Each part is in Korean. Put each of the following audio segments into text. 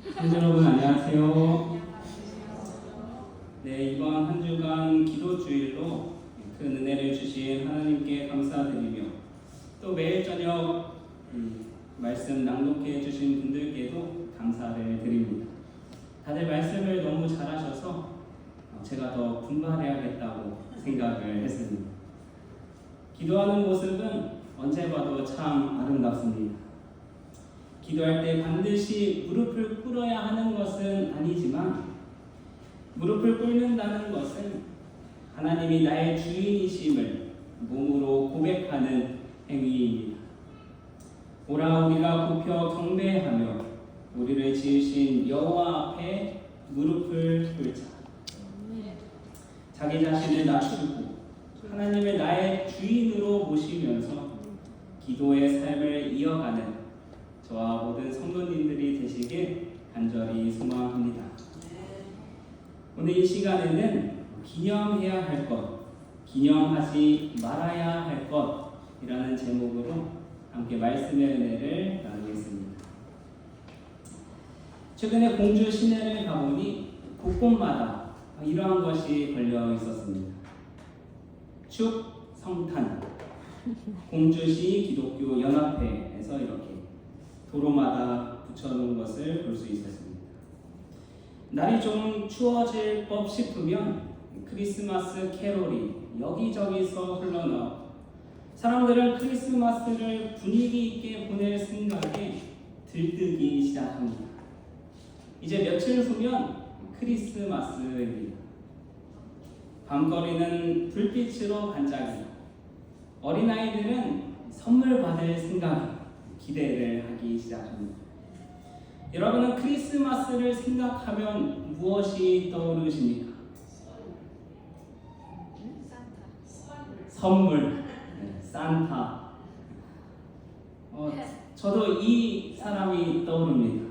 시청자 여러분 안녕하세요. 네, 이번 한 주간 기도주일로 큰 은혜를 주신 하나님께 감사드리며 또 매일 저녁 말씀 낭독해 주신 분들께도 감사를 드립니다. 다들 말씀을 너무 잘하셔서 제가 더 분발해야겠다고 생각을 했습니다. 기도하는 모습은 언제 봐도 참 아름답습니다. 기도할 때 반드시 무릎을 꿇어야 하는 것은 아니지만 무릎을 꿇는다는 것은 하나님이 나의 주인이심을 몸으로 고백하는 행위입니다. 오라 우리가 굽혀 경배하며 우리를 지으신 여호와 앞에 무릎을 꿇자. 자기 자신을 낮추고 하나님을 나의 주인으로 모시면서 기도의 삶을 이어가는 저와 모든 성도님들이 되시길 간절히 소망합니다. 오늘 이 시간에는 기념해야 할 것, 기념하지 말아야 할 것이라는 제목으로 함께 말씀의 은혜를 나누겠습니다. 최근에 공주 시내를 가보니 곳곳마다 이러한 것이 걸려 있었습니다. 축 성탄, 공주시 기독교 연합회에서 이렇게 도로마다 붙여놓은 것을 볼 수 있었습니다. 날이 좀 추워질 법 싶으면 크리스마스 캐롤이 여기저기서 흘러나오고 사람들은 크리스마스를 분위기 있게 보낼 생각에 들뜨기 시작합니다. 이제 며칠 후면 크리스마스입니다. 밤거리는 불빛으로 반짝이고 어린아이들은 선물 받을 생각에 기대를 하기 시작합니다. 여러분은 크리스마스를 생각하면 무엇이 떠오르십니까? 선물, 산타. 저도 이 사람이 떠오릅니다.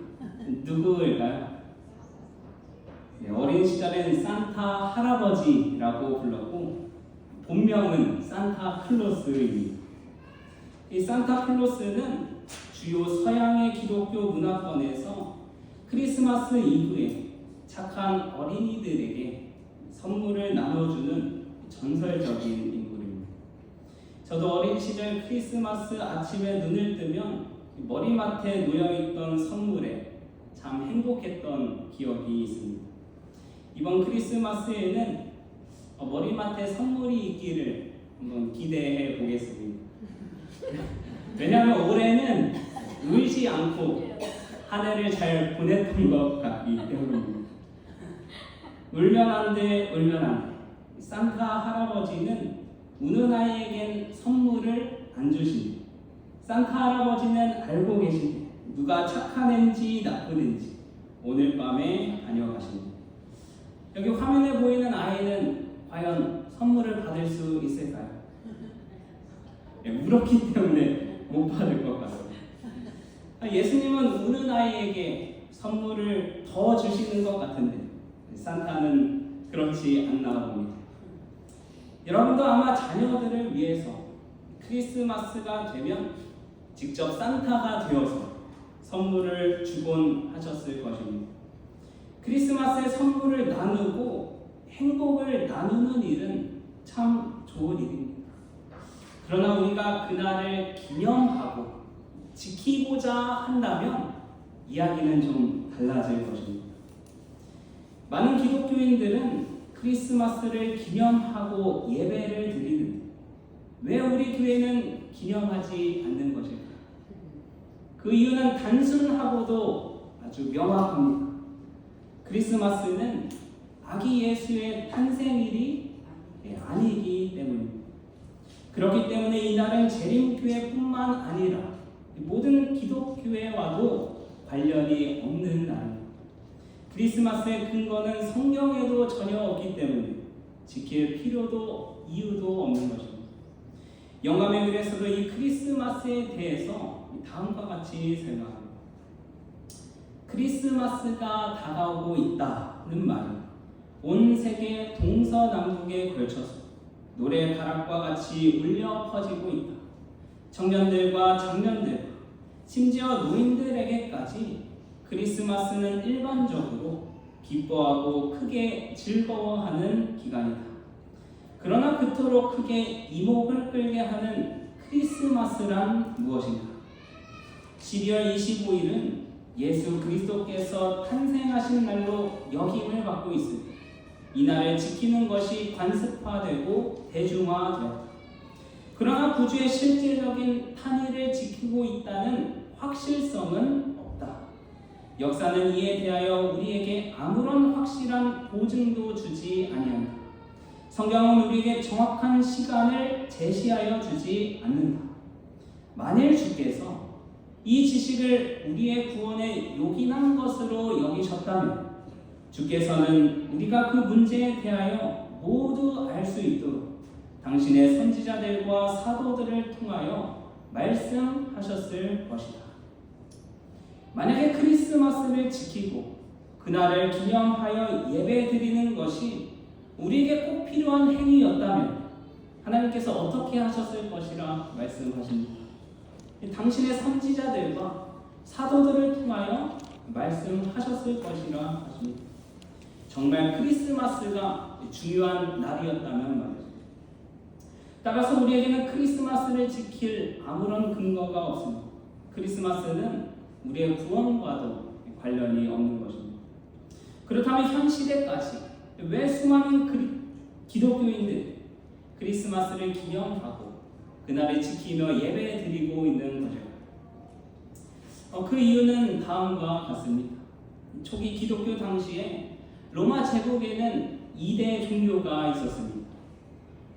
누구일까요? 어린 시절엔 산타 할아버지라고 불렀고 본명은 산타 클로스입니다. 이 산타 클로스는 주요 서양의 기독교 문화권에서 크리스마스 이브에 착한 어린이들에게 선물을 나눠주는 전설적인 인물입니다. 저도 어린 시절 크리스마스 아침에 눈을 뜨면 머리맡에 놓여있던 선물에 참 행복했던 기억이 있습니다. 이번 크리스마스에는 머리맡에 선물이 있기를 한번 기대해 보겠습니다. 왜냐하면 올해는 울지 않고 한 해를 잘 보냈던 것 같기 때문입니다. 울면 안 돼, 울면 안 돼. 산타 할아버지는 우는 아이에겐 선물을 안 주십니다. 산타 할아버지는 알고 계십니다. 누가 착한 애인지 나쁜 애인지 오늘 밤에 다녀가십니다. 여기 화면에 보이는 아이는 과연 선물을 받을 수 있을까요? 울었기 때문에 못 받을 것 같습니다. 예수님은 우는 아이에게 선물을 더 주시는 것 같은데 산타는 그렇지 않나 봅니다. 여러분도 아마 자녀들을 위해서 크리스마스가 되면 직접 산타가 되어서 선물을 주곤 하셨을 것입니다. 크리스마스에 선물을 나누고 행복을 나누는 일은 참 좋은 일입니다. 그러나 우리가 그날을 기념하고 지키고자 한다면 이야기는 좀 달라질 것입니다. 많은 기독교인들은 크리스마스를 기념하고 예배를 드리는데 왜 우리 교회는 기념하지 않는 것일까? 그 이유는 단순하고도 아주 명확합니다. 크리스마스는 아기 예수의 탄생일이 아니기 때문입니다. 그렇기 때문에 이날은 재림교회뿐만 아니라 모든 기독교회와도 관련이 없는 날입니다. 크리스마스의 근거는 성경에도 전혀 없기 때문에 지킬 필요도 이유도 없는 것입니다. 영감의 글에서도 이 크리스마스에 대해서 다음과 같이 설명합니다. 크리스마스가 다가오고 있다는 말은 온 세계 동서남북에 걸쳐서 노래 가락과 같이 울려 퍼지고 있다. 청년들과 장년들과 심지어 노인들에게까지 크리스마스는 일반적으로 기뻐하고 크게 즐거워하는 기간이다. 그러나 그토록 크게 이목을 끌게 하는 크리스마스란 무엇인가? 12월 25일은 예수 그리스도께서 탄생하신 날로 여김을 받고 있으며 이날을 지키는 것이 관습화되고 대중화되었다. 그러나 구주의 실질적인 탄의를 지키고 있다는 확실성은 없다. 역사는 이에 대하여 우리에게 아무런 확실한 보증도 주지 아니한다. 성경은 우리에게 정확한 시간을 제시하여 주지 않는다. 만일 주께서 이 지식을 우리의 구원에 요긴한 것으로 여기셨다면 주께서는 우리가 그 문제에 대하여 모두 알 수 있도록 당신의 선지자들과 사도들을 통하여 말씀하셨을 것이다. 만약에 크리스마스를 지키고 그날을 기념하여 예배드리는 것이 우리에게 꼭 필요한 행위였다면 하나님께서 어떻게 하셨을 것이라 말씀하십니다. 당신의 선지자들과 사도들을 통하여 말씀하셨을 것이라 하십니다. 정말 크리스마스가 중요한 날이었다면 말이죠. 따라서 우리에게는 크리스마스를 지킬 아무런 근거가 없습니다. 크리스마스는 우리의 구원과도 관련이 없는 것입니다. 그렇다면 현 시대까지 왜 수많은 기독교인들이 크리스마스를 기념하고 그날을 지키며 예배드리고 있는 것일까요? 그 이유는 다음과 같습니다. 초기 기독교 당시에 로마 제국에는 2대 종교가 있었습니다.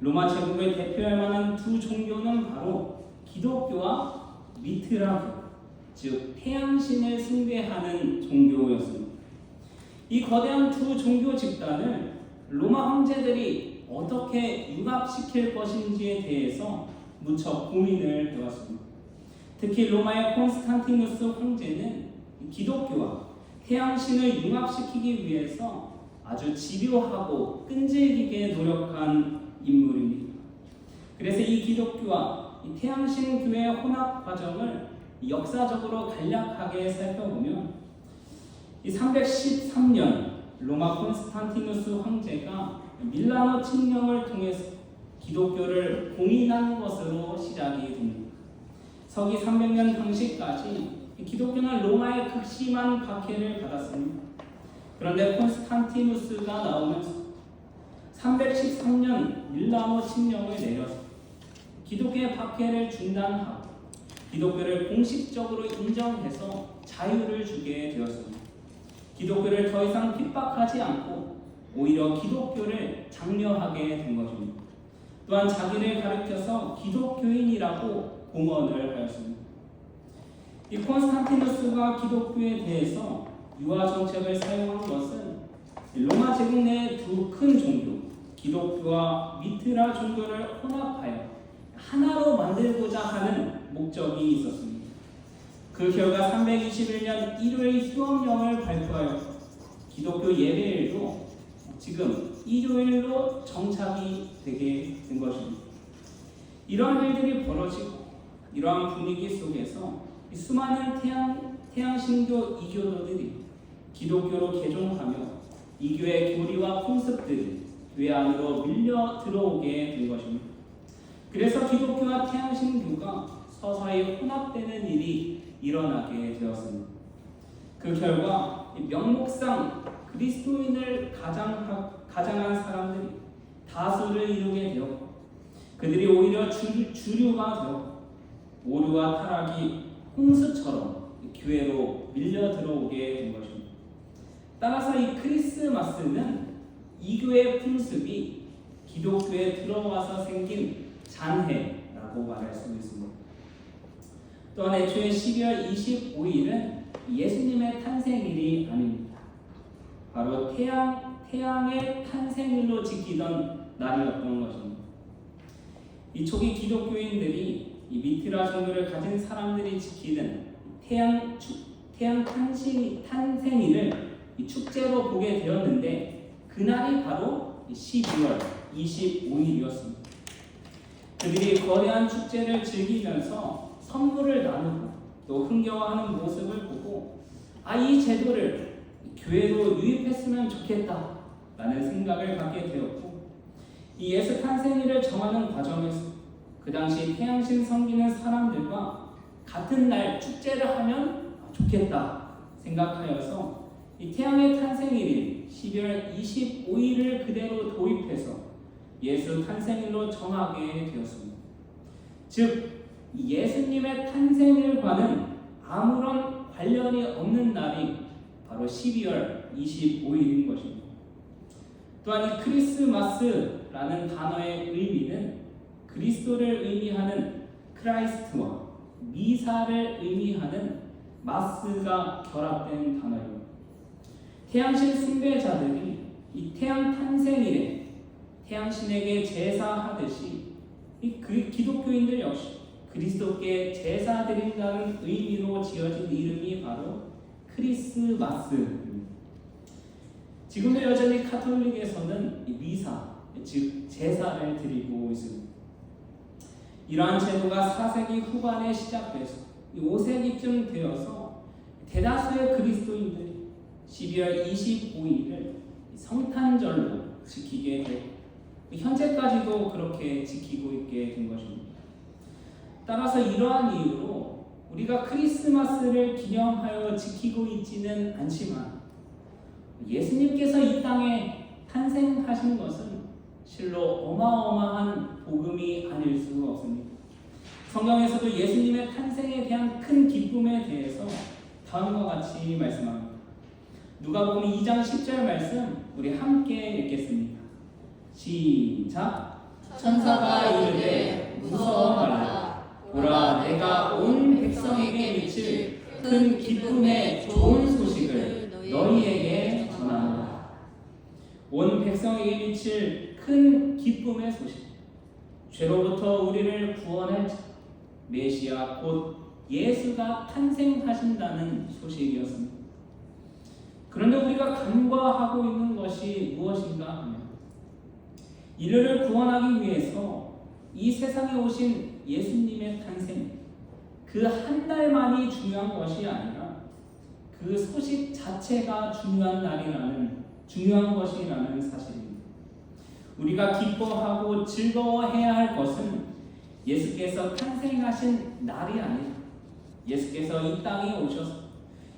로마 제국을 대표할 만한 두 종교는 바로 기독교와 미트라교, 즉 태양신을 숭배하는 종교였습니다. 이 거대한 두 종교 집단을 로마 황제들이 어떻게 융합시킬 것인지에 대해서 무척 고민을 해왔습니다. 특히 로마의 콘스탄티누스 황제는 기독교와 태양신을 융합시키기 위해서 아주 집요하고 끈질기게 노력한 인물입니다. 그래서 이 기독교와 이 태양신 교회의 혼합 과정을 역사적으로 간략하게 살펴보면 이 313년 로마 콘스탄티누스 황제가 밀라노 칙령을 통해서 기독교를 공인한 것으로 시작이 됩니다. 서기 300년 당시까지 기독교는 로마의 극심한 박해를 받았습니다. 그런데 콘스탄티누스가 나오면서 313년 밀라노 칙령을 내려서 기독교의 박해를 중단하고 기독교를 공식적으로 인정해서 자유를 주게 되었습니다. 기독교를 더 이상 핍박하지 않고 오히려 기독교를 장려하게 된 것입니다. 또한 자기를 가리켜서 기독교인이라고 공언을 하였습니다. 이 콘스탄티누스가 기독교에 대해서 유화 정책을 사용한 것은 로마 제국 내 두 큰 종교, 기독교와 미트라 종교를 혼합하여 하나로 만들고자 하는 목적이 있었습니다. 그 결과 321년 1월 휴업령을 발표하여 기독교 예배일도 지금 일요일로 정착이 되게 된 것입니다. 이러한 일들이 벌어지고 이러한 분위기 속에서 수많은 태양신교 이교도들이 기독교로 개종하며 이 교회의 교리와 풍습들이 교회 안으로 밀려 들어오게 된 것입니다. 그래서 기독교와 태양신교가 서서히 혼합되는 일이 일어나게 되었습니다. 그 결과 명목상 그리스도인을 가장한 사람들이 다수를 이루게 되었고 그들이 오히려 주류가 되었고 오류와 타락이 홍수처럼 교회로 밀려 들어오게 된 것입니다. 따라서 이 크리스마스는 이교의 풍습이 기독교에 들어와서 생긴 잔해라고 말할 수 있습니다. 또한 애초에 12월 25일은 예수님의 탄생일이 아닙니다. 바로 태양의 탄생일로 지키던 날이었던 것입니다. 이 초기 기독교인들이 이 미트라 종교를 가진 사람들이 지키는 태양 탄생일을 이 축제로 보게 되었는데 그날이 바로 12월 25일이었습니다. 그들이 거대한 축제를 즐기면서 선물을 나누고 또 흥겨워하는 모습을 보고 이 제도를 교회로 유입했으면 좋겠다라는 생각을 갖게 되었고, 이 예수 탄생일을 정하는 과정에서 그 당시 태양신 섬기는 사람들과 같은 날 축제를 하면 좋겠다 생각하여서 이 태양의 탄생일인 12월 25일을 그대로 도입해서 예수 탄생일로 정하게 되었습니다. 즉 예수님의 탄생일과는 아무런 관련이 없는 날이 바로 12월 25일인 것입니다. 또한 이 크리스마스라는 단어의 의미는 그리스도를 의미하는 크라이스트와 미사를 의미하는 마스가 결합된 단어입니다. 태양신 숭배자들이 이 태양 탄생일에 태양신에게 제사하듯이 이 기독교인들 역시 그리스도께 제사 드린다는 의미로 지어진 이름이 바로 크리스마스입니다. 지금도 여전히 카톨릭에서는 이 미사, 즉 제사를 드리고 있습니다. 이러한 제도가 4세기 후반에 시작돼서 5세기쯤 되어서 대다수의 그리스도인들이 12월 25일을 성탄절로 지키게 되고 현재까지도 그렇게 지키고 있게 된 것입니다. 따라서 이러한 이유로 우리가 크리스마스를 기념하여 지키고 있지는 않지만 예수님께서 이 땅에 탄생하신 것은 실로 어마어마한 복음이 아닐 수 없습니다. 성경에서도 예수님의 탄생에 대한 큰 기쁨에 대해서 다음과 같이 말씀합니다. 누가복음 2장 10절 말씀 우리 함께 읽겠습니다. 시작. 천사가 이르되 무서워 말라. 보라, 내가 온 백성에게 미칠 큰 기쁨의 좋은 소식을 너희에게 전하노라. 온 백성에게 미칠 큰 기쁨의 소식, 죄로부터 우리를 구원할 자 메시아 곧 예수가 탄생하신다는 소식이었습니다. 그런데 우리가 간과하고 있는 것이 무엇인가 하면 인류를 구원하기 위해서 이 세상에 오신 예수님의 탄생, 그 한 달만이 중요한 것이 아니라 그 소식 자체가 중요한 것이라는 사실입니다. 우리가 기뻐하고 즐거워해야 할 것은 예수께서 탄생하신 날이 아니라 예수께서 이 땅에 오셔서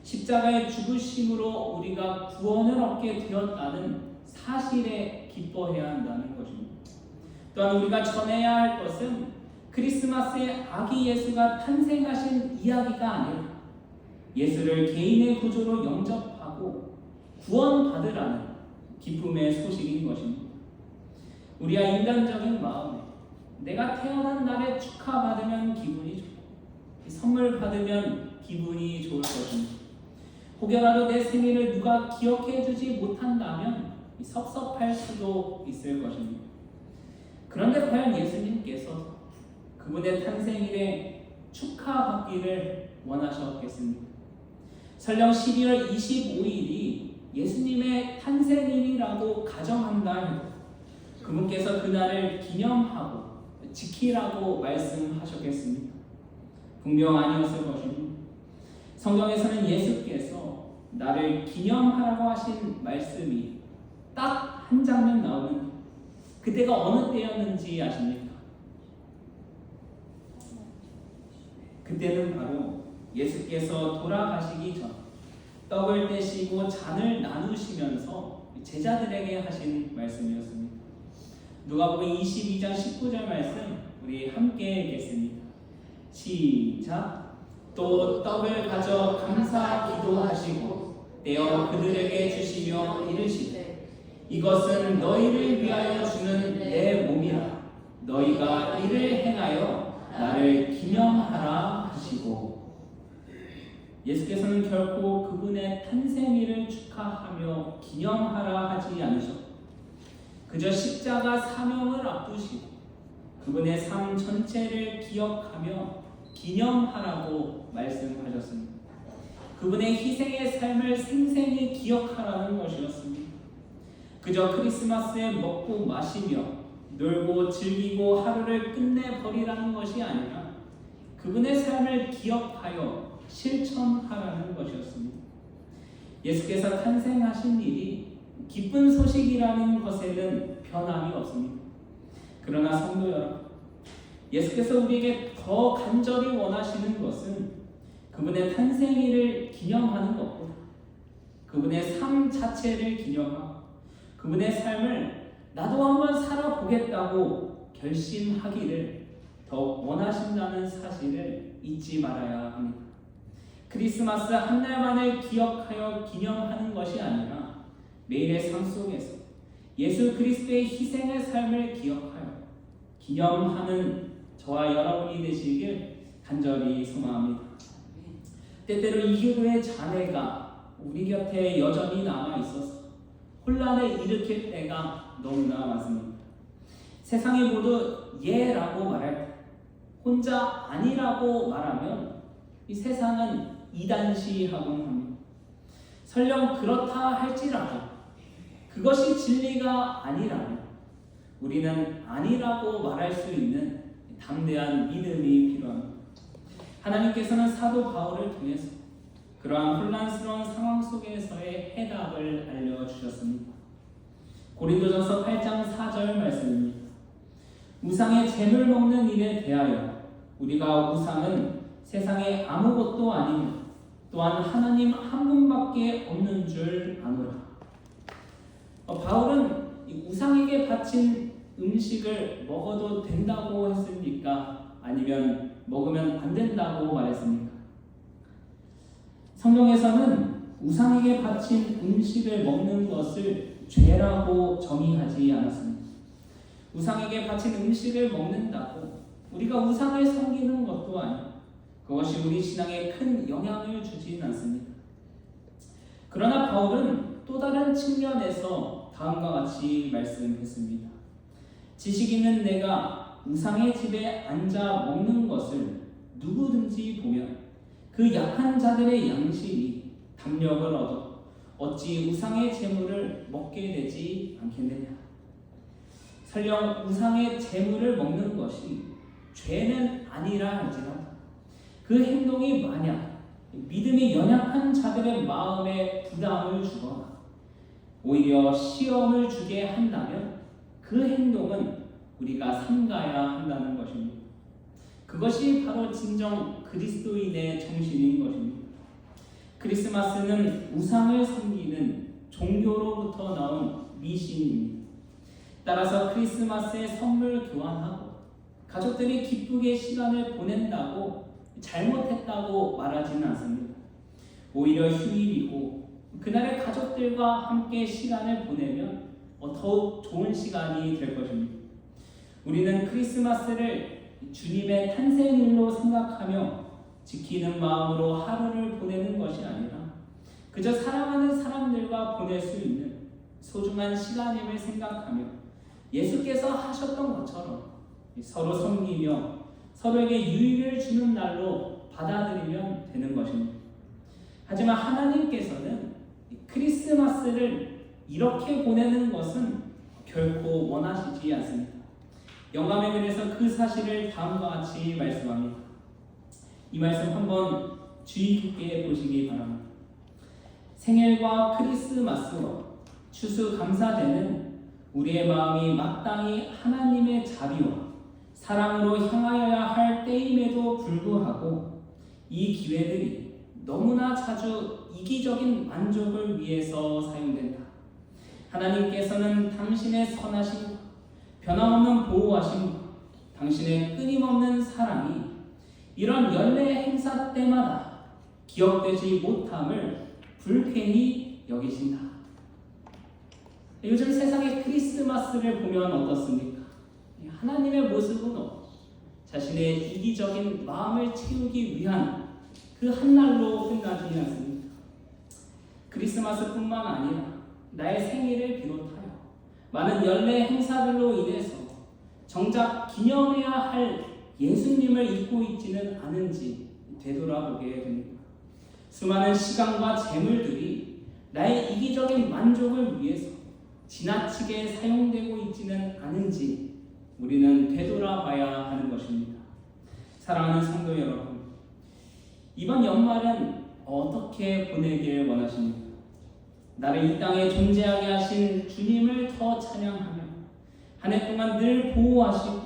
십자가의 죽으심으로 우리가 구원을 얻게 되었다는 사실에 기뻐해야 한다는 것입니다. 또한 우리가 전해야 할 것은 크리스마스에 아기 예수가 탄생하신 이야기가 아니라 예수를 개인의 구주로 영접하고 구원받으라는 기쁨의 소식인 것입니다. 우리가 인간적인 마음에 내가 태어난 날에 축하받으면 기분이 좋고 선물 받으면 기분이 좋을 것입니다. 혹여라도 내 생일을 누가 기억해주지 못한다면 섭섭할 수도 있을 것입니다. 그런데 과연 예수님께서 그분의 탄생일에 축하받기를 원하셨겠습니까? 설령 12월 25일이 예수님의 탄생일이라고 가정한다 해도 그분께서 그날을 기념하고 지키라고 말씀하셨겠습니까? 분명 아니었을 것입니다. 성경에서는 예수께서 나를 기념하라고 하신 말씀이 딱 한 장면 나오는 그때가 어느 때였는지 아십니까? 그때는 바로 예수께서 돌아가시기 전 떡을 떼시고 잔을 나누시면서 제자들에게 하신 말씀이었습니다. 누가복음 22장 19절 말씀 우리 함께 읽겠습니다. 시작. 또 떡을 가져 감사 기도하시고 떼어 그들에게 주시며 이르시되 이것은 너희를 위하여 주는 내 몸이라. 너희가 이를 행하여 나를 기념하라 하시고, 예수께서는 결코 그분의 탄생일을 축하하며 기념하라 하지 않으셨고 그저 십자가 사명을 앞두시고 그분의 삶 전체를 기억하며 기념하라고 말씀하셨습니다. 그분의 희생의 삶을 생생히 기억하라는 것이었습니다. 그저 크리스마스에 먹고 마시며 놀고 즐기고 하루를 끝내버리라는 것이 아니라 그분의 삶을 기억하여 실천하라는 것이었습니다. 예수께서 탄생하신 일이 기쁜 소식이라는 것에는 변함이 없습니다. 그러나 성도 여러분, 예수께서 우리에게 더 간절히 원하시는 것은 그분의 탄생일을 기념하는 것보다 그분의 삶 자체를 기념하고 그분의 삶을 나도 한번 살아보겠다고 결심하기를 더 원하신다는 사실을 잊지 말아야 합니다. 크리스마스 한 날만을 기억하여 기념하는 것이 아니라 매일의 삶 속에서 예수 그리스도의 희생의 삶을 기억하여 기념하는 저와 여러분이 되시길 간절히 소망합니다. 때때로 이교도의 자네가 우리 곁에 여전히 남아 있어서 혼란을 일으킬 때가 너무나 많습니다. 세상이 모두 예라고 말할 때 혼자 아니라고 말하면 이 세상은 이단시하곤 합니다. 설령 그렇다 할지라도 그것이 진리가 아니라면 우리는 아니라고 말할 수 있는 담대한 믿음이 필요합니다. 하나님께서는 사도 바울을 통해서 그러한 혼란스러운 상황 속에서의 해답을 알려주셨습니다. 고린도전서 8장 4절 말씀입니다. 우상의 재물 먹는 일에 대하여 우리가 우상은 세상에 아무것도 아니며 또한 하나님 한 분밖에 없는 줄 아노라. 바울은 우상에게 바친 음식을 먹어도 된다고 했습니까? 아니면 먹으면 안 된다고 말했습니까? 성경에서는 우상에게 바친 음식을 먹는 것을 죄라고 정의하지 않았습니다. 우상에게 바친 음식을 먹는다고 우리가 우상을 섬기는 것도 아니고 그것이 우리 신앙에 큰 영향을 주진 않습니다. 그러나 바울은 또 다른 측면에서 다음과 같이 말씀했습니다. 지식 있는 내가 우상의 집에 앉아 먹는 것을 누구든지 보면 그 약한 자들의 양심이 담력을 얻어 어찌 우상의 재물을 먹게 되지 않겠느냐. 설령 우상의 재물을 먹는 것이 죄는 아니라 할지라도 그 행동이 만약 믿음이 연약한 자들의 마음에 부담을 주거나 오히려 시험을 주게 한다면 그 행동은 우리가 삼가야 한다는 것입니다. 그것이 바로 진정 그리스도인의 정신인 것입니다. 크리스마스는 우상을 섬기는 종교로부터 나온 미신입니다. 따라서 크리스마스에 선물 교환하고 가족들이 기쁘게 시간을 보낸다고 잘못했다고 말하지는 않습니다. 오히려 휴일이고 그날의 가족들과 함께 시간을 보내면 더욱 좋은 시간이 될 것입니다. 우리는 크리스마스를 주님의 탄생일로 생각하며 지키는 마음으로 하루를 보내는 것이 아니라 그저 사랑하는 사람들과 보낼 수 있는 소중한 시간임을 생각하며 예수께서 하셨던 것처럼 서로 섬기며 서로에게 유익을 주는 날로 받아들이면 되는 것입니다. 하지만 하나님께서는 크리스마스를 이렇게 보내는 것은 결코 원하시지 않습니다. 영감의 글에서 그 사실을 다음과 같이 말씀합니다. 이 말씀 한번 주의 깊게 보시기 바랍니다. 생일과 크리스마스와 추수감사제는 우리의 마음이 마땅히 하나님의 자비와 사랑으로 향하여야 할 때임에도 불구하고 이 기회들이 너무나 자주 이기적인 만족을 위해서 사용된다. 하나님께서는 당신의 선하심과 변함없는 보호하심과 당신의 끊임없는 사랑이 이런 연례 행사 때마다 기억되지 못함을 불쾌히 여기신다. 요즘 세상의 크리스마스를 보면 어떻습니까? 하나님의 모습은 없고 자신의 이기적인 마음을 채우기 위한 그 한날로 끝나지 않습니다. 크리스마스뿐만 아니라 나의 생일을 비롯하여 많은 연례 행사들로 인해서 정작 기념해야 할 예수님을 잊고 있지는 않은지 되돌아보게 됩니다. 수많은 시간과 재물들이 나의 이기적인 만족을 위해서 지나치게 사용되고 있지는 않은지 우리는 되돌아봐야 하는 것입니다. 사랑하는 성도 여러분, 이번 연말은 어떻게 보내길 원하십니까? 나를 이 땅에 존재하게 하신 주님을 더 찬양하며 한 해 동안 늘 보호하시고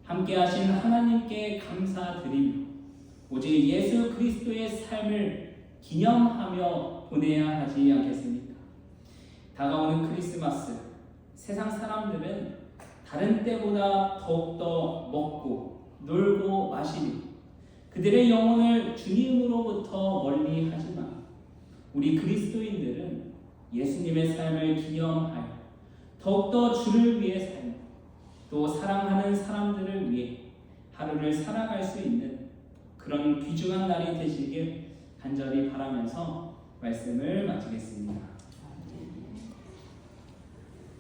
함께 하신 하나님께 감사드리며 오직 예수 그리스도의 삶을 기념하며 보내야 하지 않겠습니까? 다가오는 크리스마스, 세상 사람들은 다른 때보다 더욱더 먹고 놀고 마시며 그들의 영혼을 주님으로부터 멀리 하지만 우리 그리스도인들은 예수님의 삶을 기념하여 더욱더 주를 위해 살며 또 사랑하는 사람들을 위해 하루를 살아갈 수 있는 그런 귀중한 날이 되시길 간절히 바라면서 말씀을 마치겠습니다.